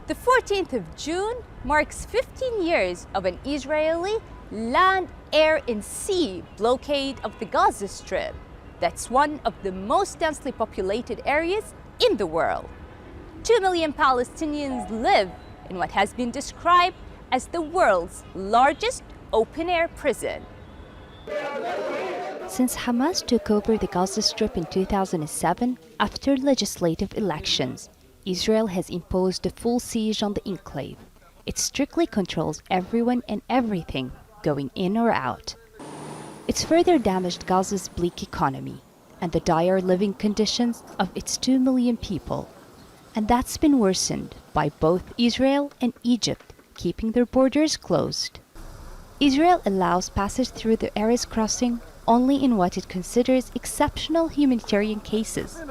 The 14th of June marks 15 years of an Israeli land, air, and sea blockade of the Gaza Strip. That's one of the most densely populated areas in the world. 2 million Palestinians live in what has been described as the world's largest open-air prison. Since Hamas took over the Gaza Strip in 2007, after legislative elections, Israel has imposed a full siege on the enclave. It strictly controls everyone and everything going in or out. It's further damaged Gaza's bleak economy and the dire living conditions of its 2 million people. And that's been worsened by both Israel and Egypt keeping their borders closed. Israel allows passage through the Erez crossing only in what it considers exceptional humanitarian cases.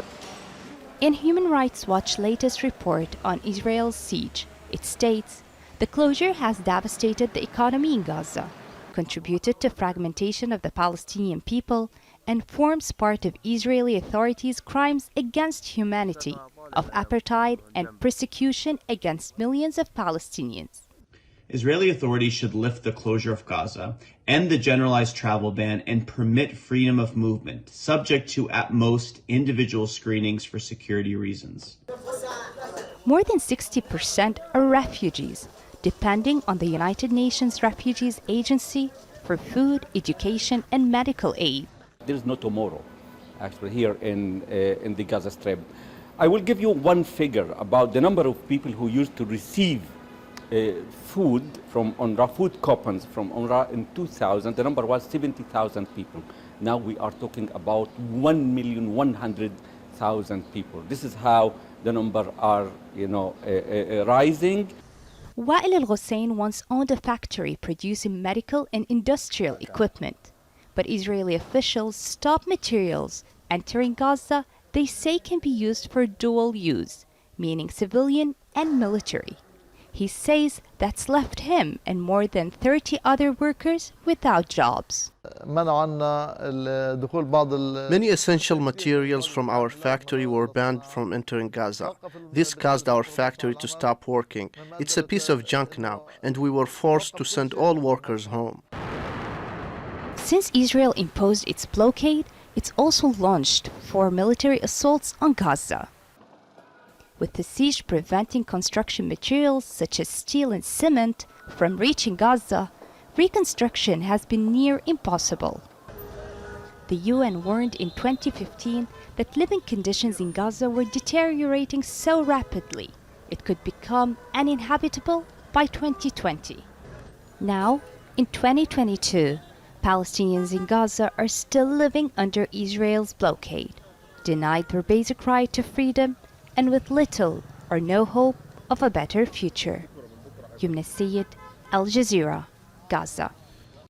In Human Rights Watch's latest report on Israel's siege, it states, the closure has devastated the economy in Gaza, contributed to fragmentation of the Palestinian people, and forms part of Israeli authorities' crimes against humanity, of apartheid and persecution against millions of Palestinians. Israeli authorities should lift the closure of Gaza, end the generalized travel ban, and permit freedom of movement, subject to, at most, individual screenings for security reasons. More than 60% are refugees, depending on the United Nations Refugees Agency for food, education, and medical aid. There is no tomorrow, actually, here in the Gaza Strip. I will give you one figure about the number of people who used to receive food from UNRWA, food coupons from UNRWA in 2000. The number was 70,000 people. Now we are talking about 1,100,000 people. This is how the number are, rising. Wael al-Hussein once owned a factory producing medical and industrial equipment. But Israeli officials stopped materials entering Gaza they say can be used for dual use, meaning civilian and military. He says that's left him and more than 30 other workers without jobs. Many essential materials from our factory were banned from entering Gaza. This caused our factory to stop working. It's a piece of junk now, and we were forced to send all workers home. Since Israel imposed its blockade, it's also launched 4 military assaults on Gaza. With the siege preventing construction materials such as steel and cement from reaching Gaza, reconstruction has been near impossible. The UN warned in 2015 that living conditions in Gaza were deteriorating so rapidly it could become uninhabitable by 2020. Now, in 2022, Palestinians in Gaza are still living under Israel's blockade, denied their basic right to freedom, and with little or no hope of a better future. Yumna Sayed, Al Jazeera, Gaza.